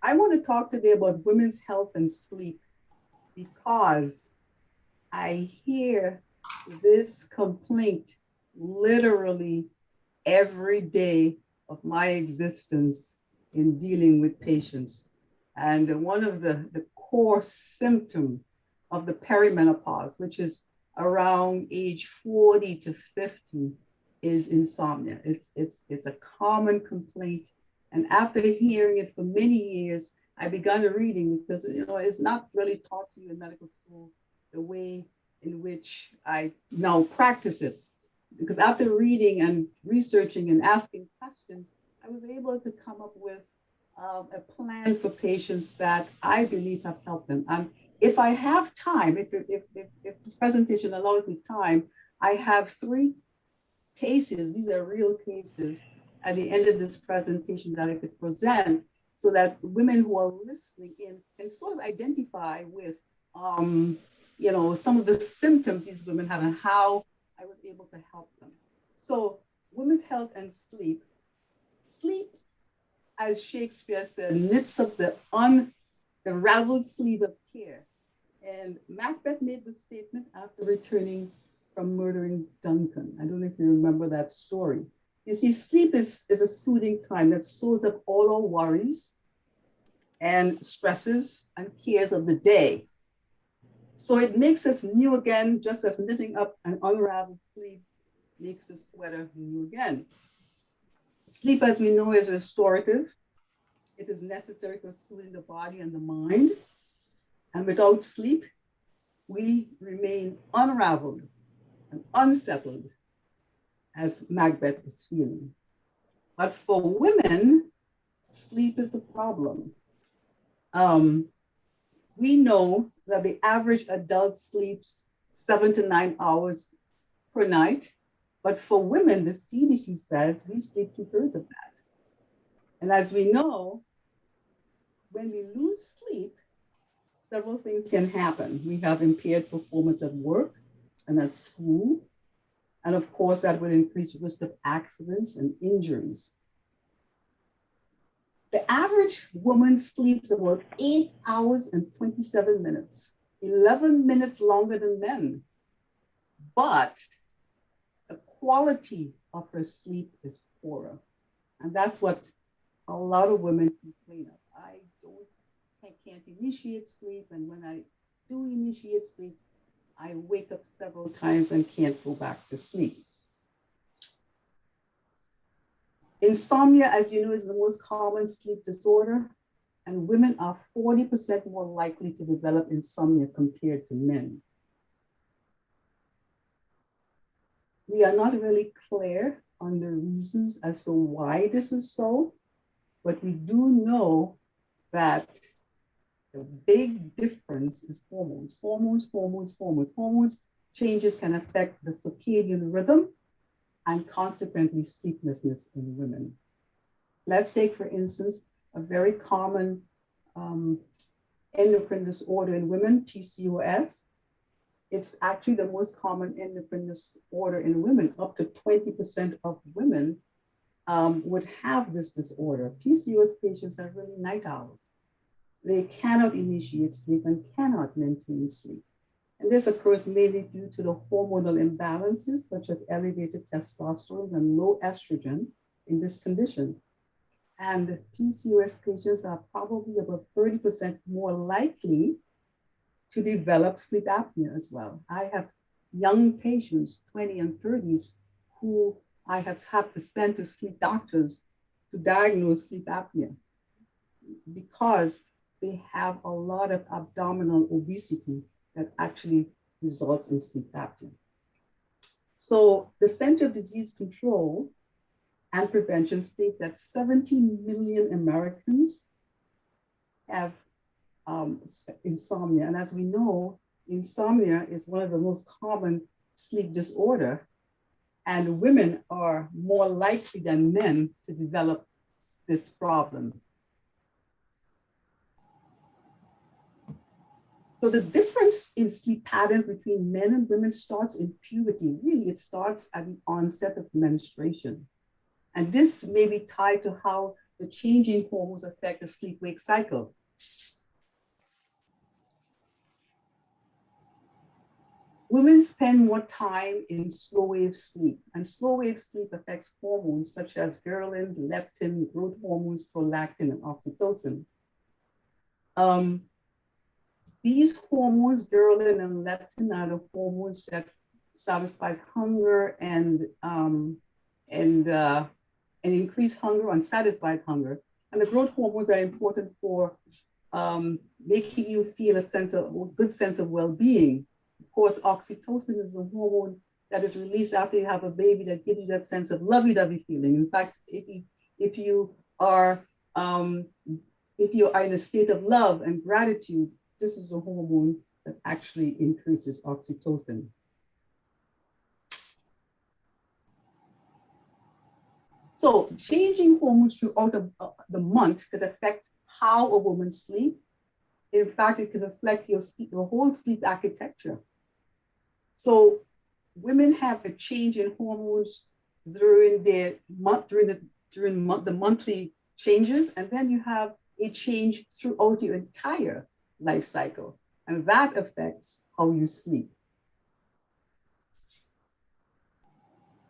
I want to talk today about women's health and sleep because I hear this complaint literally every day of my existence in dealing with patients. And one of the core symptoms of the perimenopause, which is around age 40 to 50, is insomnia. It's a common complaint. And after hearing it for many years, I began reading because it's not really taught to you in medical school the way in which I now practice it. Because after reading and researching and asking questions, I was able to come up with a plan for patients that I believe have helped them. And if I have time, if this presentation allows me time, I have three cases. These are real cases at the end of this presentation that I could present so that women who are listening in can sort of identify with, some of the symptoms these women have and how I was able to help them. So women's health and sleep. Sleep, as Shakespeare said, knits up the unraveled sleeve of care. And Macbeth made the statement after returning from murdering Duncan. I don't know if you remember that story. You see, sleep is a soothing time that soothes up all our worries and stresses and cares of the day. So it makes us new again, just as knitting up an unraveled sleeve makes a sweater new again. Sleep, as we know, is restorative. It is necessary for soothing the body and the mind. And without sleep, we remain unraveled and unsettled, as Macbeth is feeling. But for women, sleep is the problem. We know that the average adult sleeps 7 to 9 hours per night. But for women, the CDC says we sleep 2/3 of that. And as we know, when we lose sleep, several things can happen. We have impaired performance at work and at school. And of course, that would increase risk of accidents and injuries. The average woman sleeps about 8 hours and 27 minutes, 11 minutes longer than men. But the quality of her sleep is poorer. And that's what a lot of women complain of. I can't initiate sleep. And when I do initiate sleep, I wake up several times and can't go back to sleep. Insomnia, as you know, is the most common sleep disorder, and women are 40% more likely to develop insomnia compared to men. We are not really clear on the reasons as to why this is so, but we do know that the big difference is hormones. Hormones changes can affect the circadian rhythm and consequently sleeplessness in women. Let's take, for instance, a very common endocrine disorder in women, Pcos. It's actually the most common endocrine disorder in women. Up to 20% of women would have this disorder. PCOS patients are really night owls. They cannot initiate sleep and cannot maintain sleep. And this occurs mainly due to the hormonal imbalances, such as elevated testosterone and low estrogen in this condition. And PCOS patients are probably about 30% more likely to develop sleep apnea as well. I have young patients, 20 and 30s, who I have had to send to sleep doctors to diagnose sleep apnea because they have a lot of abdominal obesity that actually results in sleep apnea. So the Center of Disease Control and Prevention states that 70 million Americans have insomnia. And as we know, insomnia is one of the most common sleep disorder, and women are more likely than men to develop this problem. So the difference in sleep patterns between men and women starts in puberty. Really, it starts at the onset of menstruation. And this may be tied to how the changing hormones affect the sleep-wake cycle. Women spend more time in slow wave sleep, and slow wave sleep affects hormones such as ghrelin, leptin, growth hormones, prolactin, and oxytocin. These hormones, ghrelin and leptin, are the hormones that satisfies hunger and increase hunger and satisfies hunger. And the growth hormones are important for making you feel a good sense of well-being. Of course, oxytocin is the hormone that is released after you have a baby that gives you that sense of lovey-dovey feeling. In fact, if you are in a state of love and gratitude, this is the hormone that actually increases oxytocin. So changing hormones throughout the month could affect how a woman sleeps. In fact, it could affect your whole sleep architecture. So women have a change in hormones during the monthly changes, and then you have a change throughout your entire life cycle, and that affects how you sleep.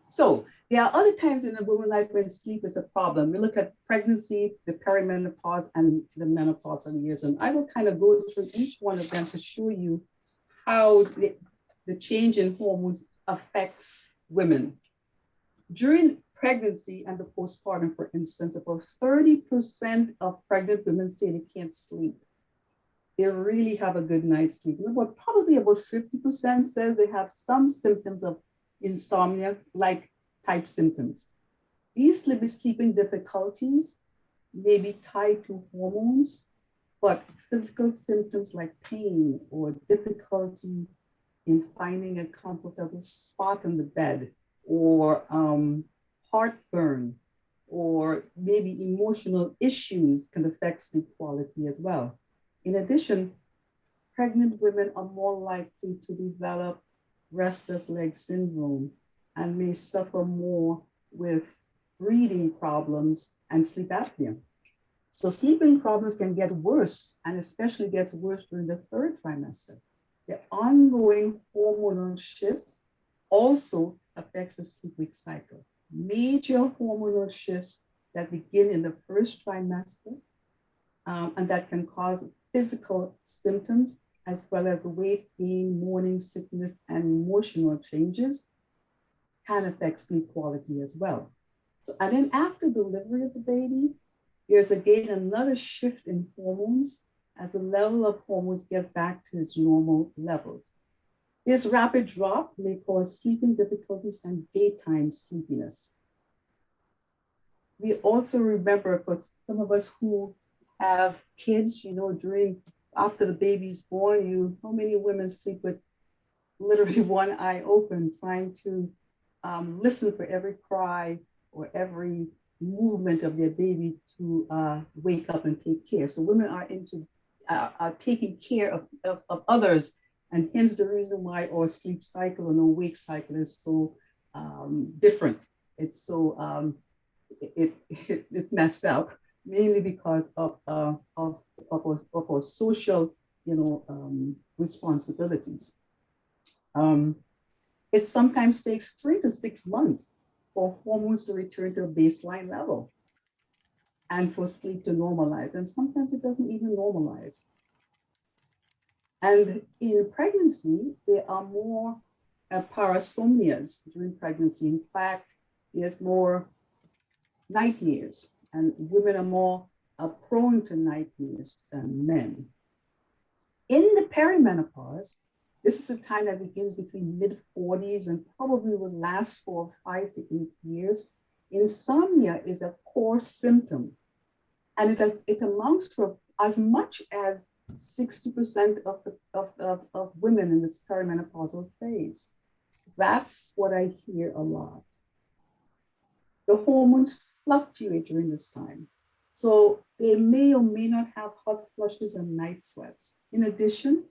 So there are other times in a woman's life when sleep is a problem. We look at pregnancy, the perimenopause, and the menopausal years, and I will kind of go through each one of them to show you how the change in hormones affects women. During pregnancy and the postpartum, for instance, about 30% of pregnant women say they can't sleep. They really have a good night's sleep. And probably about 50% says they have some symptoms of insomnia-like type symptoms. These sleeping difficulties may be tied to hormones, but physical symptoms like pain or difficulty in finding a comfortable spot on the bed, or heartburn, or maybe emotional issues can affect sleep quality as well. In addition, pregnant women are more likely to develop restless leg syndrome and may suffer more with breathing problems and sleep apnea. So sleeping problems can get worse, and especially gets worse during the third trimester. The ongoing hormonal shift also affects the sleep-wake cycle. Major hormonal shifts that begin in the first trimester and that can cause physical symptoms as well as weight gain, morning sickness, and emotional changes can affect sleep quality as well. So, and then after delivery of the baby, there's again another shift in hormones as the level of hormones get back to its normal levels. This rapid drop may cause sleeping difficulties and daytime sleepiness. We also remember, for some of us who have kids, after the baby's born, how many women sleep with literally one eye open, trying to listen for every cry or every movement of their baby to wake up and take care. So women are taking care of others, and hence the reason why our sleep cycle and our wake cycle is so different. It's so it's messed up, mainly because of our social responsibilities. It sometimes takes 3 to 6 months for hormones to return to a baseline level and for sleep to normalize. And sometimes it doesn't even normalize. And in pregnancy, there are more parasomnias during pregnancy. In fact, there's more nightmares, and women are more prone to nightmares than men. In the perimenopause, this is a time that begins between mid-40s and probably will last for 5 to 8 years. Insomnia is a core symptom, and it amounts to as much as 60% of women in this perimenopausal phase. That's what I hear a lot. The hormones fluctuate during this time. So they may or may not have hot flushes and night sweats. In addition,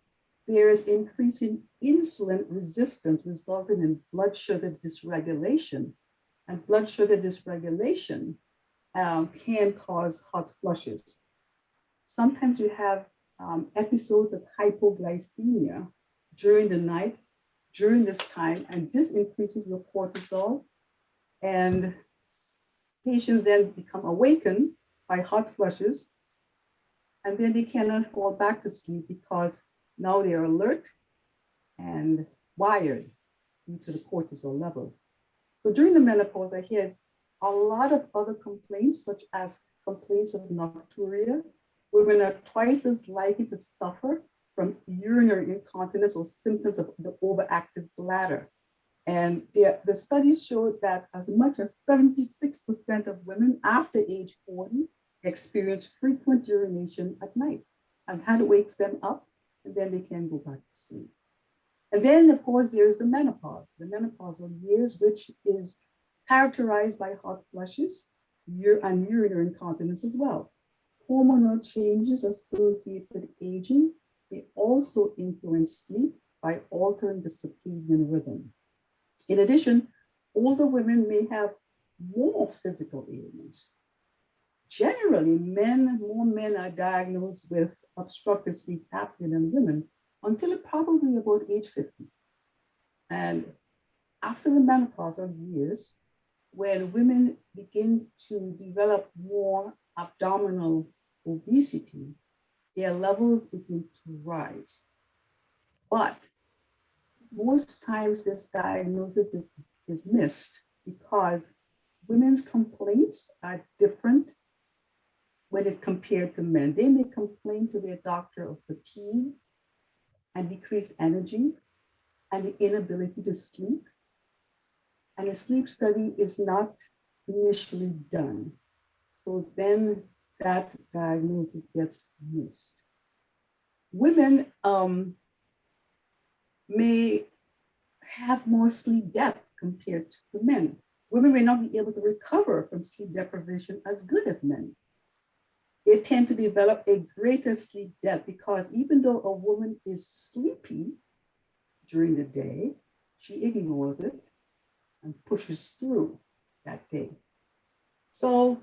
there is increasing insulin resistance resulting in blood sugar dysregulation. And blood sugar dysregulation can cause hot flushes. Sometimes you have episodes of hypoglycemia during the night, during this time, and this increases your cortisol, and patients then become awakened by hot flushes, and then they cannot fall back to sleep because now they are alert and wired due to the cortisol levels. So during the menopause, I hear a lot of other complaints, such as complaints of nocturia. Women are twice as likely to suffer from urinary incontinence or symptoms of the overactive bladder. And the studies showed that as much as 76% of women after age 40 experience frequent urination at night, and that wakes them up, and then they can go back to sleep. And then, of course, there is the menopausal years, which is characterized by hot flushes and urinary incontinence as well. Hormonal changes associated with aging may also influence sleep by altering the circadian rhythm. In addition, older women may have more physical ailments. Generally, more men are diagnosed with obstructive sleep apnea than women until probably about age 50. And after the menopausal years, when women begin to develop more abdominal obesity, their levels begin to rise. But most times this diagnosis is missed because women's complaints are different when it's compared to men. They may complain to their doctor of fatigue and decreased energy and the inability to sleep. And a sleep study is not initially done. So then that diagnosis gets missed. Women may have more sleep depth compared to men. Women may not be able to recover from sleep deprivation as good as men. They tend to develop a greater sleep depth because even though a woman is sleepy during the day, she ignores it and pushes through that day. So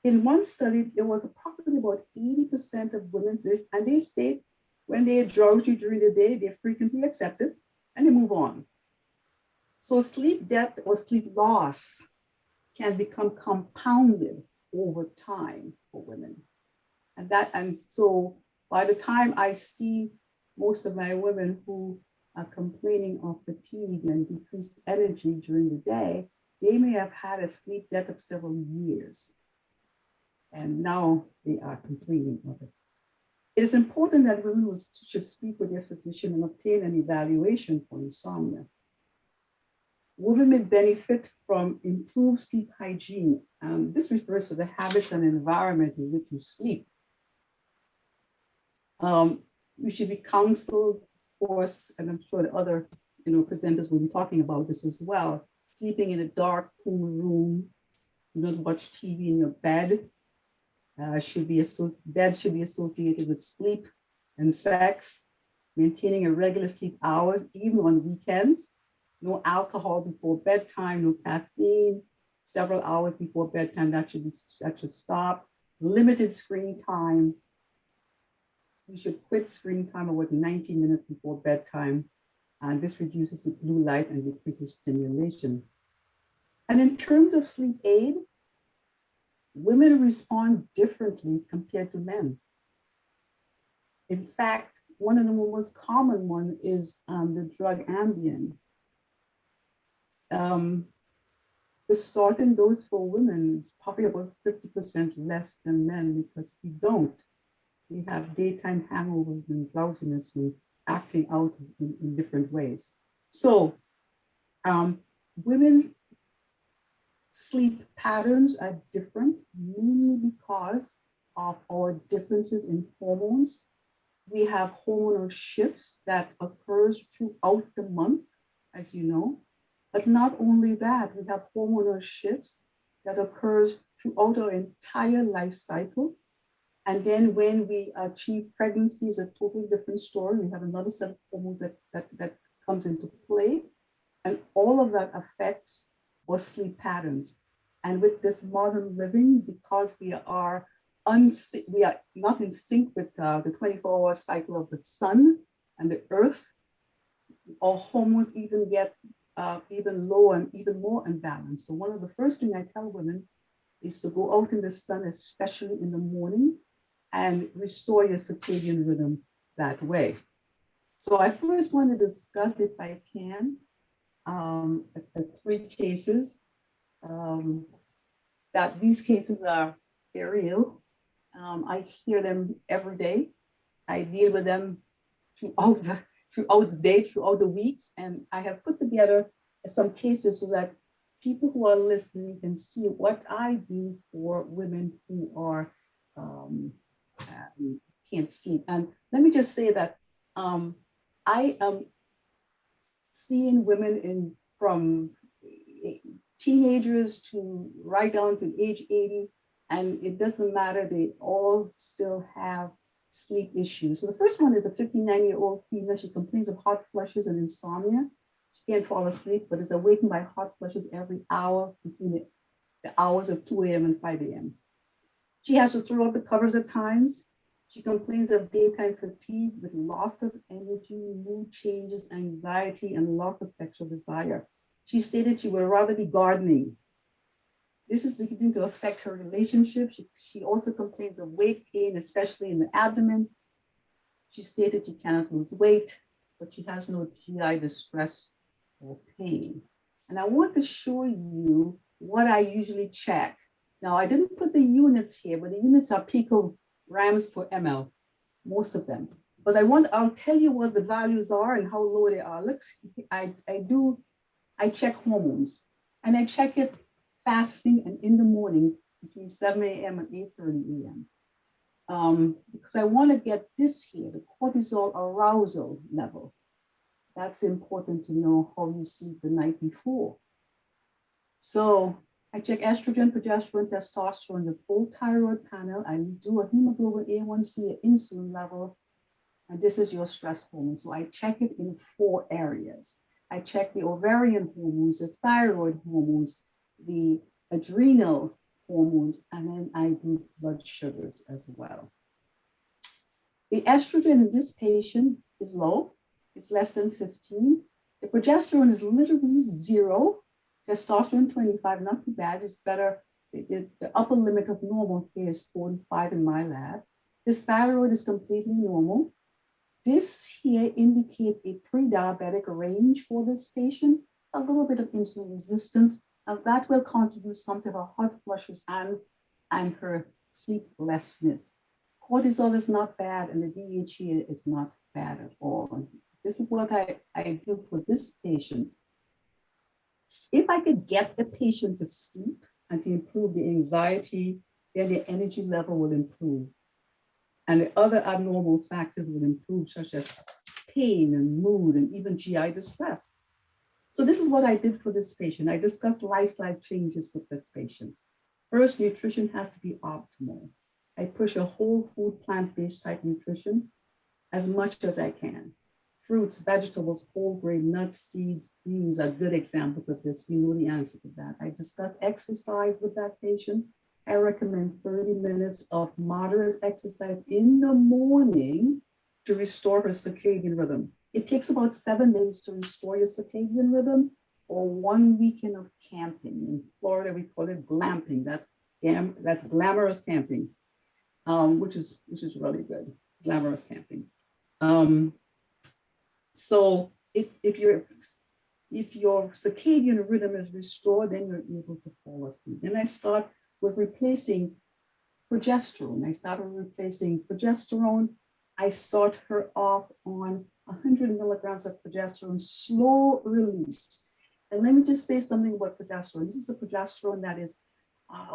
in one study, there was approximately about 80% of women, and they state when they are drowsy during the day, they frequently accept it and they move on. So sleep debt or sleep loss can become compounded over time for women. And so by the time I see most of my women who are complaining of fatigue and decreased energy during the day, they may have had a sleep debt of several years. And now they are complaining of it. It is important that women should speak with their physician and obtain an evaluation for insomnia. Women may benefit from improved sleep hygiene. This refers to the habits and environment in which you sleep. You should be counseled, of course, and I'm sure the other presenters will be talking about this as well. Sleeping in a dark, cool room, do not watch TV in your bed. Bed should be associated with sleep and sex, maintaining a regular sleep hours, even on weekends. No alcohol before bedtime, no caffeine, several hours before bedtime, that should stop. Limited screen time. You should quit screen time about 90 minutes before bedtime. And this reduces the blue light and decreases stimulation. And in terms of sleep aid, women respond differently compared to men. In fact, one of the most common one is the drug Ambien. The starting dose for women is probably about 50% less than men because we have daytime hangovers and drowsiness and acting out in different ways. So women's sleep patterns are different, mainly because of our differences in hormones. We have hormonal shifts that occurs throughout the month, as you know. But not only that, we have hormonal shifts that occurs throughout our entire life cycle. And then when we achieve pregnancy is a totally different story. We have another set of hormones that comes into play. And all of that affects our sleep patterns. And with this modern living, because we are not in sync with the 24-hour cycle of the sun and the earth, our hormones even get even lower and even more unbalanced. So one of the first things I tell women is to go out in the sun, especially in the morning, and restore your circadian rhythm that way. So I first want to discuss, if I can, three cases. That these cases are very ill. I hear them every day. I deal with them throughout the day, throughout the weeks, and I have put together some cases so that people who are listening can see what I do for women who are can't sleep. And let me just say that I am seeing women from teenagers to right down to age 80, and it doesn't matter, they all still have sleep issues. So the first one is a 59-year-old female. She complains of hot flushes and insomnia. She can't fall asleep, but is awakened by hot flushes every hour between the hours of 2 a.m. and 5 a.m. She has to throw out the covers at times. She complains of daytime fatigue with loss of energy, mood changes, anxiety, and loss of sexual desire. She stated she would rather be gardening. This is beginning to affect her relationship. She also complains of weight gain, especially in the abdomen. She stated she cannot lose weight, but she has no GI distress or pain. And I want to show you what I usually check. Now, I didn't put the units here, but the units are picograms per ml, most of them. But I'll tell you what the values are and how low they are. Look, I check hormones, and I check it fasting and in the morning between 7 a.m. and 8:30 a.m. Because I want to get this here, the cortisol arousal level. That's important to know how you sleep the night before. So I check estrogen, progesterone, testosterone, the full thyroid panel. I do a hemoglobin A1C, an insulin level, and this is your stress hormone. So I check it in 4 areas. I check the ovarian hormones, the thyroid hormones, the adrenal hormones, and then I do blood sugars as well. The estrogen in this patient is low. It's less than 15. The progesterone is literally 0. Testosterone 25, not too bad. It's better. The upper limit of normal here is 45 in my lab. The thyroid is completely normal. This here indicates a pre-diabetic range for this patient, a little bit of insulin resistance, and that will contribute something to her hot flushes and her sleeplessness. Cortisol is not bad, and the DHEA is not bad at all. This is what I do for this patient. If I could get the patient to sleep and to improve the anxiety, then the energy level will improve. And the other abnormal factors will improve, such as pain and mood and even GI distress. So this is what I did for this patient. I discussed lifestyle changes with this patient. First, nutrition has to be optimal. I push a whole food, plant-based type nutrition as much as I can. Fruits, vegetables, whole grain, nuts, seeds, beans are good examples of this. We know the answer to that. I discussed exercise with that patient. I recommend 30 minutes of moderate exercise in the morning to restore her circadian rhythm. It takes about 7 days to restore your circadian rhythm, or 1 weekend of camping. In Florida, we call it glamping. That's glamorous camping, which is really good. Glamorous camping. So if your circadian rhythm is restored, then you're able to fall asleep. Then I start with replacing progesterone. I started replacing progesterone. I start her off on 100 milligrams of progesterone, slow release. And let me just say something about progesterone. This is the progesterone that is,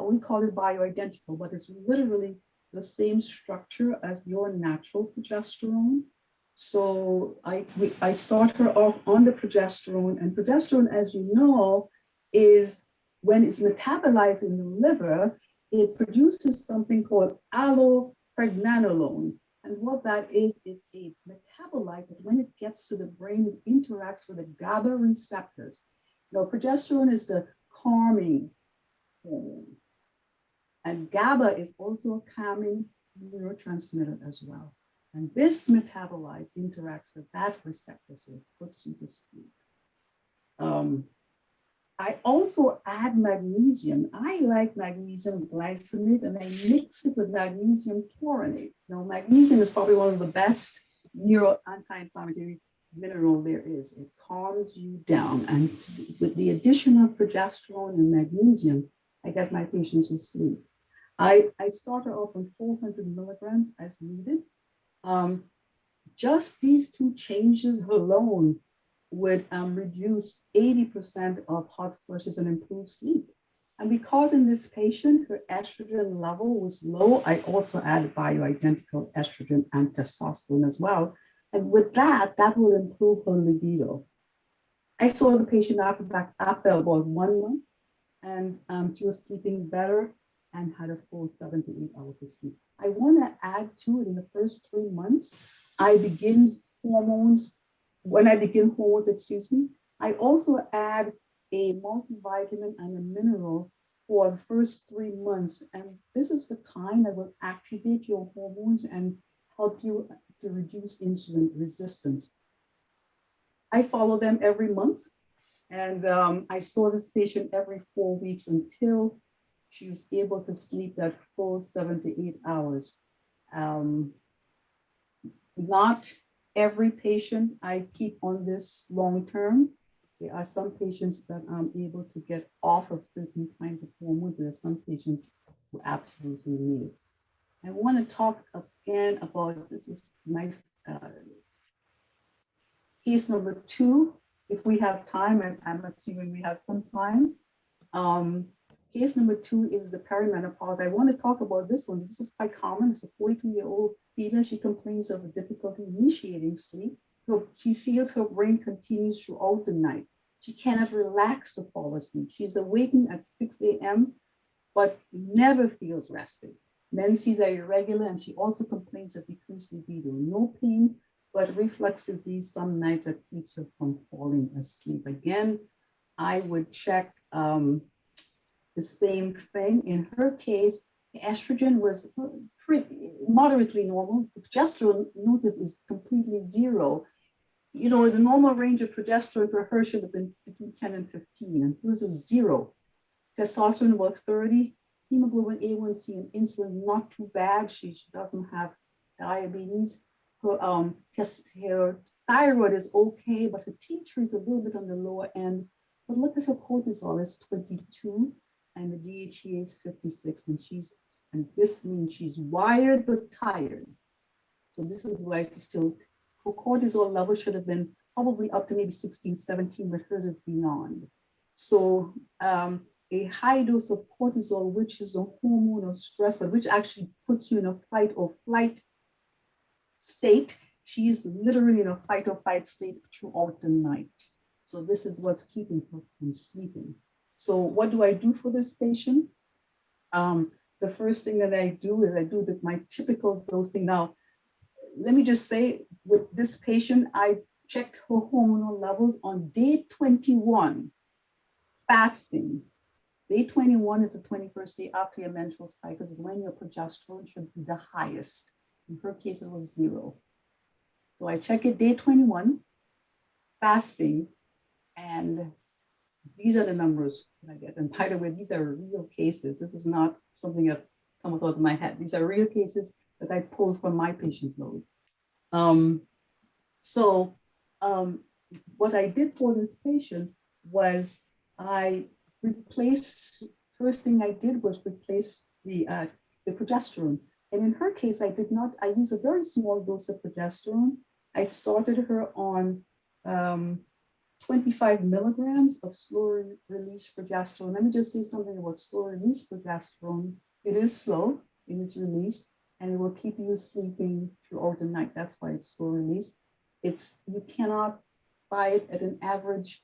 we call it bioidentical, but it's literally the same structure as your natural progesterone. So I start her off on the progesterone, and progesterone, as you know, is when it's metabolized in the liver, it produces something called allopregnanolone. And what that is a metabolite that when it gets to the brain, it interacts with the GABA receptors. Now, progesterone is the calming hormone. And GABA is also a calming neurotransmitter as well. And this metabolite interacts with that receptor, so it puts you to sleep. I also add magnesium. I like magnesium glycinate, and I mix it with magnesium tauronate. Now, magnesium is probably one of the best anti-inflammatory mineral there is. It calms you down. And with the addition of progesterone and magnesium, I get my patients to sleep. I start her off on 400 milligrams as needed. Just these two changes alone would reduce 80% of hot flushes and improve sleep. And because in this patient, her estrogen level was low, I also added bioidentical estrogen and testosterone as well. And with that, that will improve her libido. I saw the patient after about 1 month, and she was sleeping better and had a full 7 to 8 hours of sleep. I want to add to it in the first 3 months, I begin hormones. When I begin hormones, I also add a multivitamin and a mineral for the first 3 months. And this is the kind that will activate your hormones and help you to reduce insulin resistance. I follow them every month. And I saw this patient every 4 weeks until she was able to sleep that full 7 to 8 hours. Not every patient I keep on this long term. There are some patients that I'm able to get off of certain kinds of hormones. There are some patients who absolutely need it. I want to talk again about, this is nice, case number 2. If we have time, and I'm assuming we have some time. Case number 2 is the perimenopause. I want to talk about this one. This is quite common. It's a 42-year-old female. She complains of difficulty initiating sleep. She feels her brain continues throughout the night. She cannot relax to fall asleep. She's awakened at 6 a.m., but never feels rested. Menses are irregular, and she also complains of decreased libido. No pain, but reflux disease some nights that keeps her from falling asleep. Again, I would check the same thing. In her case, the estrogen was moderately normal. The progesterone, notice, is completely 0. You know, the normal range of progesterone for her should have been between 10 and 15, and hers was 0. Testosterone was 30. Hemoglobin A1C and insulin, not too bad. She doesn't have diabetes. Her thyroid is okay, but her T3 is a little bit on the lower end. But look at her cortisol is 22, and the DHEA is 56, and this means she's wired but tired. So this is why she's still, her cortisol level should have been probably up to maybe 16, 17, but hers is beyond. So a high dose of cortisol, which is a hormone of stress, but which actually puts you in a fight or flight state. She's literally in a fight or flight state throughout the night. So this is what's keeping her from sleeping. So what do I do for this patient? The first thing that I do is I do my typical dosing. Now, let me just say, with this patient, I checked her hormonal levels on day 21, fasting. Day 21 is the 21st day after your menstrual cycle, is when your progesterone should be the highest. In her case, it was 0. So I check it day 21, fasting, and these are the numbers that I get. And by the way, these are real cases. This is not something that comes out of my head. These are real cases that I pulled from my patient load. What I did for this patient was first thing I did was replace the progesterone. And in her case, I used a very small dose of progesterone. I started her on 25 milligrams of slow release progesterone. Let me just say something about slow release progesterone. It is slow, it is released, and it will keep you sleeping throughout the night. That's why it's slow release. You cannot buy it at an average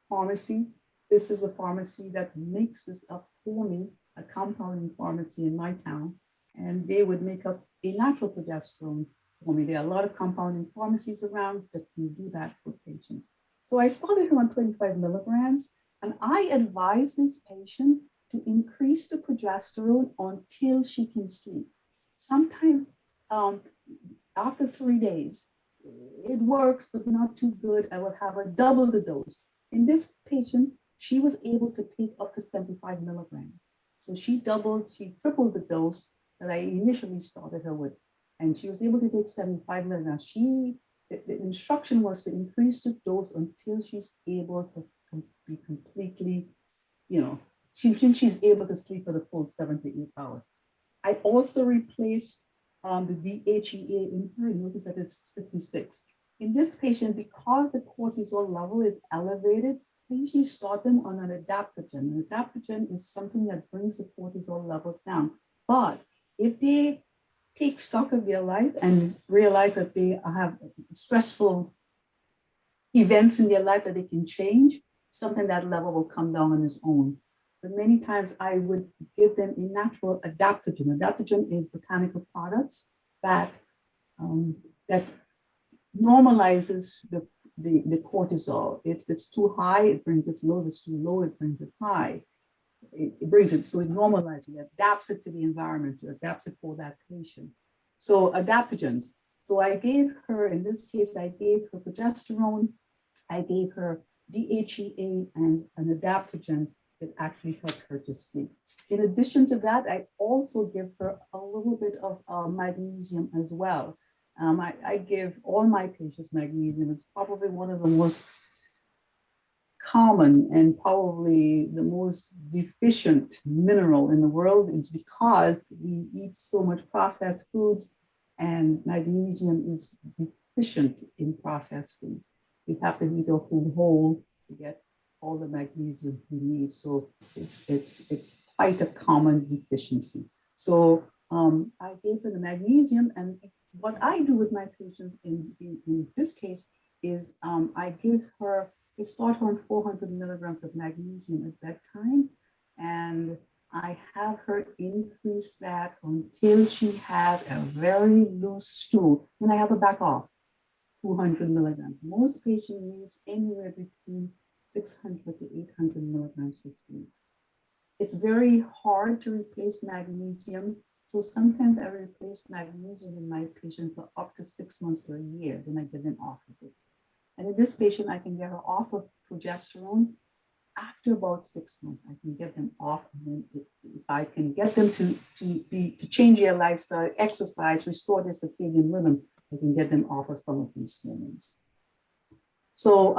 pharmacy. This is a pharmacy that makes this up for me, a compounding pharmacy in my town, and they would make up a natural progesterone for me. There are a lot of compounding pharmacies around that can do that for patients. So I started her on 25 milligrams, and I advise this patient to increase the progesterone until she can sleep. Sometimes um, after 3 days, it works, but not too good. I will have her double the dose. In this patient, she was able to take up to 75 milligrams. So she tripled the dose that I initially started her with. And she was able to take 75 milligrams. The instruction was to increase the dose until she's able to be completely, you know, she's able to sleep for the full 7 to 8 hours. I also replaced the DHEA in her. Notice that it's 56. In this patient, because the cortisol level is elevated, I usually start them on an adaptogen. An adaptogen is something that brings the cortisol levels down. But if they take stock of their life and realize that they have stressful events in their life that they can change, something that level will come down on its own. But many times I would give them a natural adaptogen. Adaptogen is botanical products that that normalizes the cortisol. If it's too high, it brings it low. If it's too low, it brings it high. It brings it, so it normalizes it, adapts it to the environment, it adapts it for that patient. So adaptogens. So I gave her, in this case, I gave her progesterone, I gave her DHEA and an adaptogen that actually helped her to sleep. In addition to that, I also give her a little bit of magnesium as well. I give all my patients magnesium. It's probably one of the most common and probably the most deficient mineral in the world. Is because we eat so much processed foods, and magnesium is deficient in processed foods. We have to eat our food whole to get all the magnesium we need. So it's quite a common deficiency. So I gave her the magnesium, and what I do with my patients in this case is I start her on 400 milligrams of magnesium at bedtime, and I have her increase that until she has a very loose stool, and I have her back off 200 milligrams. Most patients need anywhere between 600 to 800 milligrams for sleep. It's very hard to replace magnesium. So sometimes I replace magnesium in my patient for up to 6 months to a year. Then I get them off of it. And in this patient, I can get her off of progesterone after about 6 months. I can get them off. And then if I can get them to change their lifestyle, exercise, restore their circadian rhythm, I can get them off of some of these hormones. So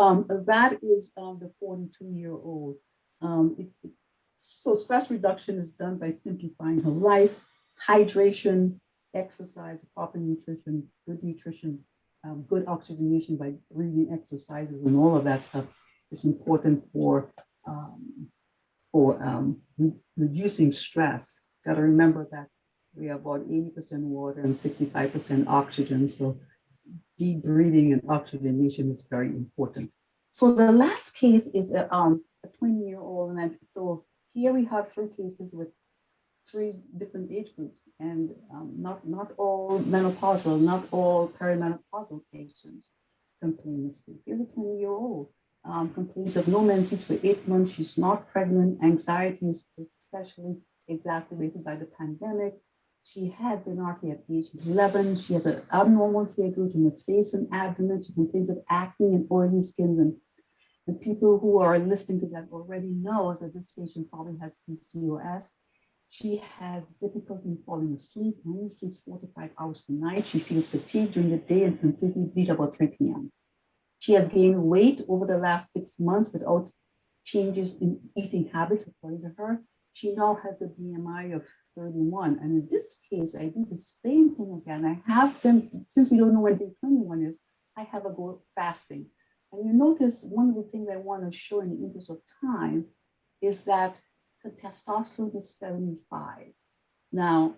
that is the 42-year-old. So stress reduction is done by simplifying her life, hydration, exercise, proper nutrition, good oxygenation by breathing exercises, and all of that stuff is important for reducing stress. Got to remember that we are about 80% water and 65% oxygen. So deep breathing and oxygenation is very important. So the last case is a 20-year-old, and so here we have 3 cases with 3 different age groups, and not all menopausal, not all perimenopausal patients complain of sleep. Here's a 20-year-old complains of no menses for 8 months. She's not pregnant. Anxiety is especially exacerbated by the pandemic. She had menarche at age 11. She has an abnormal hair growth in the face and abdomen. She complains of acne and oily skin. And people who are listening to that already knows that this patient probably has PCOS. She has difficulty in falling asleep, only sleeps 4 to 5 hours per night. She feels fatigued during the day and completely beat about 3 p.m. She has gained weight over the last 6 months without changes in eating habits, according to her. She now has a BMI of 31. And in this case, I do the same thing again. I have them, since we don't know when day 21 is, I have her go fasting. And you notice one of the things I want to show in the interest of time is that her testosterone is 75. Now,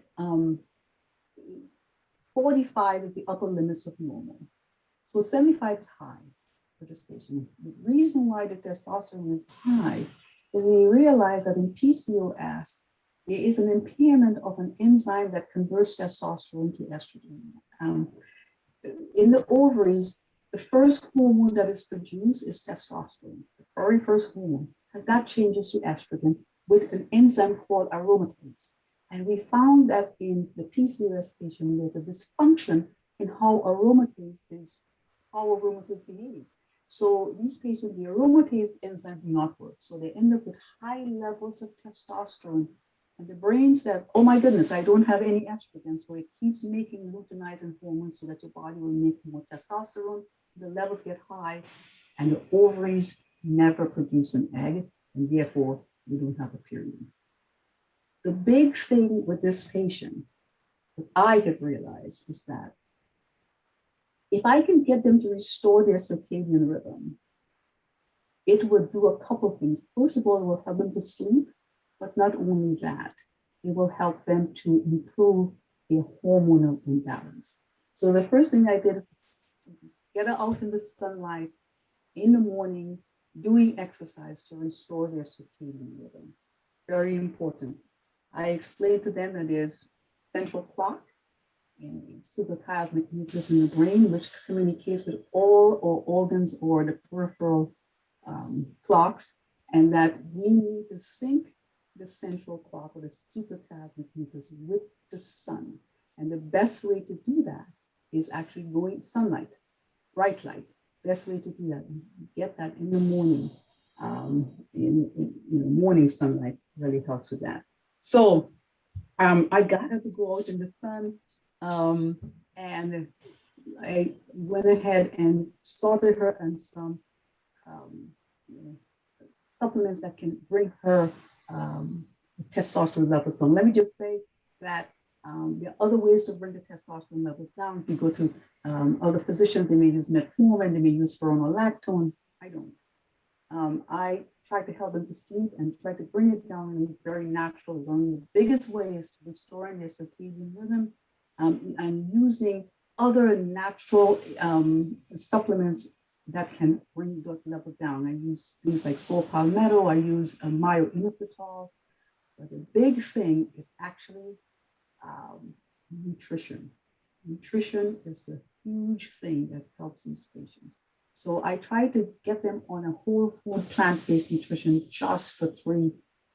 45 is the upper limits of normal. So 75 is high for this patient. The reason why the testosterone is high is we realize that in PCOS, there is an impairment of an enzyme that converts testosterone to estrogen. In the ovaries, the first hormone that is produced is testosterone, the very first hormone. And that changes to estrogen. with an enzyme called aromatase. And we found that in the PCOS patient, there's a dysfunction in how aromatase behaves. So these patients, the aromatase enzyme do not work. So they end up with high levels of testosterone. And the brain says, oh my goodness, I don't have any estrogen. So it keeps making luteinizing hormones so that your body will make more testosterone. The levels get high, and the ovaries never produce an egg, and therefore you don't have a period. The big thing with this patient that I have realized is that if I can get them to restore their circadian rhythm, it will do a couple of things. First of all, it will help them to sleep, but not only that, it will help them to improve their hormonal imbalance. So the first thing I did is get her out in the sunlight in the morning, doing exercise to restore their circadian rhythm. Very important. I explained to them that there's central clock and suprachiasmatic nucleus in the brain, which communicates with all our organs or the peripheral clocks, and that we need to sync the central clock or the suprachiasmatic nucleus with the sun. And the best way to do that is actually going sunlight, bright light. Best way to do that, get that in the morning. Morning sunlight really helps with that. So I got her to go out in the sun, and I went ahead and started her on some supplements that can bring her testosterone levels down. Let me just say that there are other ways to bring the testosterone levels down. If you go to other physicians, they may use metformin, they may use spironolactone. I don't. I try to help them to sleep and try to bring it down in a very natural. It's only the biggest way is to restoring their circadian rhythm and using other natural supplements that can bring that level down. I use things like saw palmetto, I use myoinositol. But the big thing is actually nutrition. Nutrition is the huge thing that helps these patients. So I try to get them on a whole food plant-based nutrition just for 3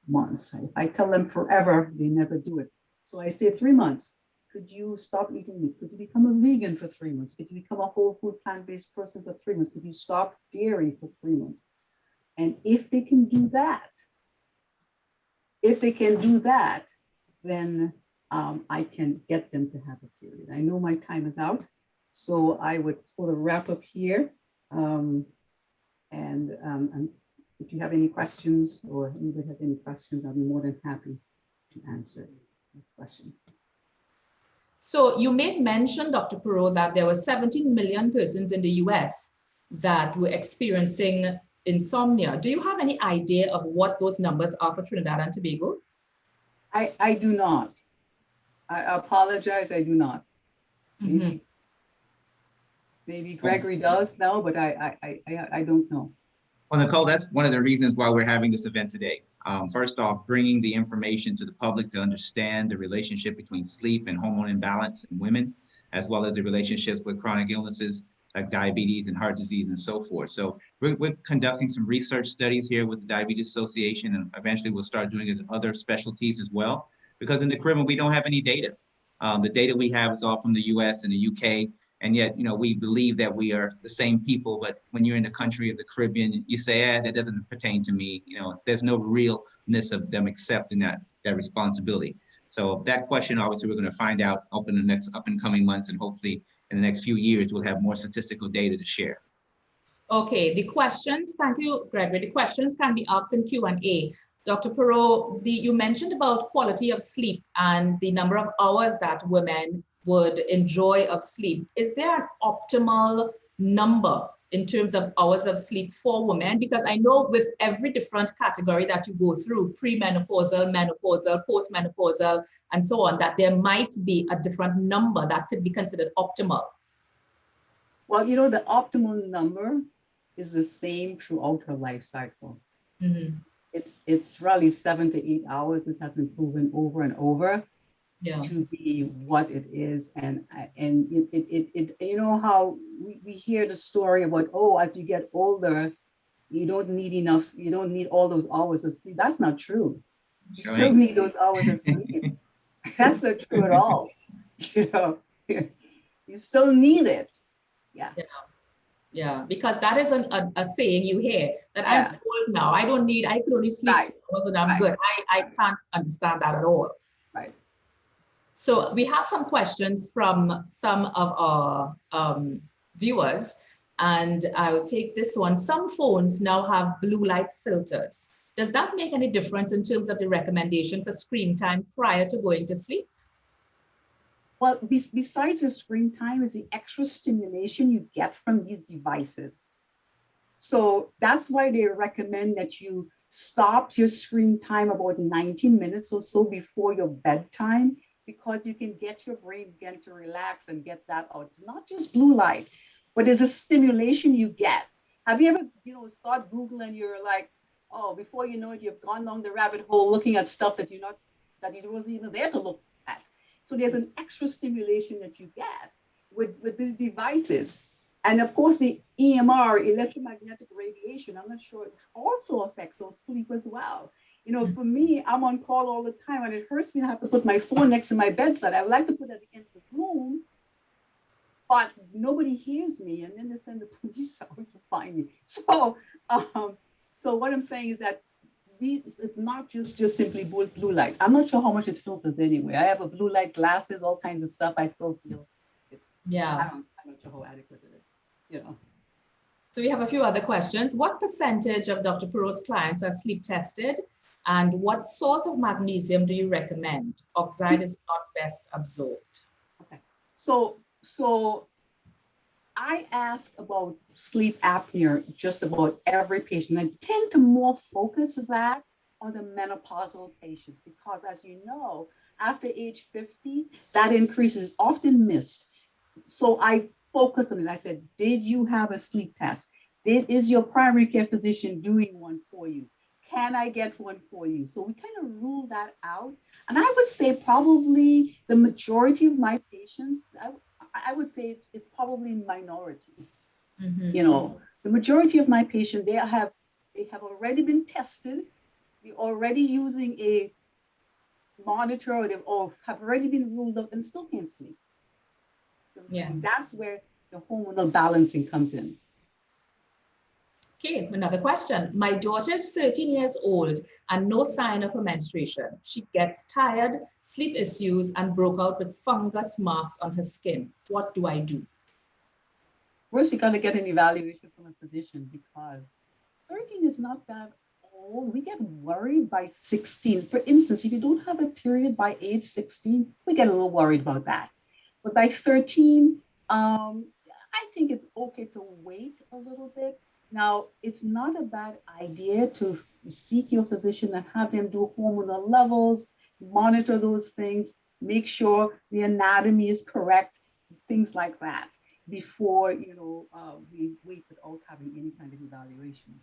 months. If I tell them forever, they never do it. So I say 3 months. Could you stop eating meat? Could you become a vegan for 3 months? Could you become a whole food plant-based person for 3 months? Could you stop dairy for 3 months? And if they can do that, then I can get them to have a period. I know my time is out, so I would sort of wrap up here. And if you have any questions or anybody has any questions, I'll be more than happy to answer this question. So you made mention, Dr. Perrott, that there were 17 million persons in the US that were experiencing insomnia. Do you have any idea of what those numbers are for Trinidad and Tobago? I do not. I apologize, I do not. Maybe Gregory does know, but I don't know. Well, Nicole, that's one of the reasons why we're having this event today. First off, bringing the information to the public to understand the relationship between sleep and hormone imbalance in women, as well as the relationships with chronic illnesses like diabetes and heart disease and so forth. So we're conducting some research studies here with the Diabetes Association, and eventually we'll start doing it in other specialties as well, because in the Caribbean, we don't have any data. The data we have is all from the US and the UK. And yet, we believe that we are the same people, but when you're in the country of the Caribbean, you say, that doesn't pertain to me. There's no realness of them accepting that responsibility. So that question, obviously, we're going to find out up in the next up and coming months, and hopefully in the next few years, we'll have more statistical data to share. Okay, the questions, thank you, Gregory. The questions can be asked in Q&A. Dr. Perrott, you mentioned about quality of sleep and the number of hours that women would enjoy of sleep. Is there an optimal number in terms of hours of sleep for women? Because I know with every different category that you go through, premenopausal, menopausal, postmenopausal, and so on, that there might be a different number that could be considered optimal. Well, the optimal number is the same throughout her life cycle. Mm-hmm. It's really 7 to 8 hours. This has been proven over and over. Yeah. To be what it is, and it how we hear the story about, as you get older, you don't need all those hours of sleep. That's not true. You still need those hours of sleep. That's not true at all. You know, you still need it. Yeah. Yeah, because that is a saying you hear that I'm Yeah. old now. I don't need, I could only sleep Right. 2 hours and I'm Right. good. I can't understand that at all. Right. So we have some questions from some of our viewers, and I'll take this one. Some phones now have blue light filters. Does that make any difference in terms of the recommendation for screen time prior to going to sleep? Well, besides the screen time is the extra stimulation you get from these devices. So that's why they recommend that you stop your screen time about 90 minutes or so before your bedtime, because you can get your brain again to relax and get that out. It's not just blue light, but there's a stimulation you get. Have you ever, start Googling, you're like, oh, before you know it, you've gone down the rabbit hole looking at stuff that you wasn't even there to look at. So there's an extra stimulation that you get with these devices. And of course, the EMR, electromagnetic radiation, I'm not sure, it also affects our sleep as well. For me, I'm on call all the time, and it hurts me to have to put my phone next to my bedside. I would like to put it at the end of the room, but nobody hears me, and then they send the police out to find me. So what I'm saying is that it's not just simply blue light. I'm not sure how much it filters anyway. I have a blue light glasses, all kinds of stuff. I still feel it's. Yeah. I'm not sure how adequate it is. So we have a few other questions. What percentage of Dr. Perrot's clients are sleep tested? And what sort of magnesium do you recommend? Oxide is not best absorbed. Okay. So I ask about sleep apnea just about every patient. I tend to more focus that on the menopausal patients because, as you know, after age 50, that increase is often missed. So I focus on it. I said, did you have a sleep test? Is your primary care physician doing one for you? Can I get one for you? So we kind of rule that out. And I would say probably the majority of my patients, I would say it's probably minority. Mm-hmm. The majority of my patients, they have already been tested. They're already using a monitor, or have already been ruled out and still can't sleep. So I'm saying that's where the hormonal balancing comes in. Okay, another question. My daughter is 13 years old and no sign of a menstruation. She gets tired, sleep issues, and broke out with fungus marks on her skin. What do I do? First, you got to get an evaluation from a physician because 13 is not that old. We get worried by 16. For instance, if you don't have a period by age 16, we get a little worried about that. But by 13, I think it's okay to wait a little bit. Now, it's not a bad idea to seek your physician and have them do hormonal levels, monitor those things, make sure the anatomy is correct, things like that, before we wait without having any kind of evaluation.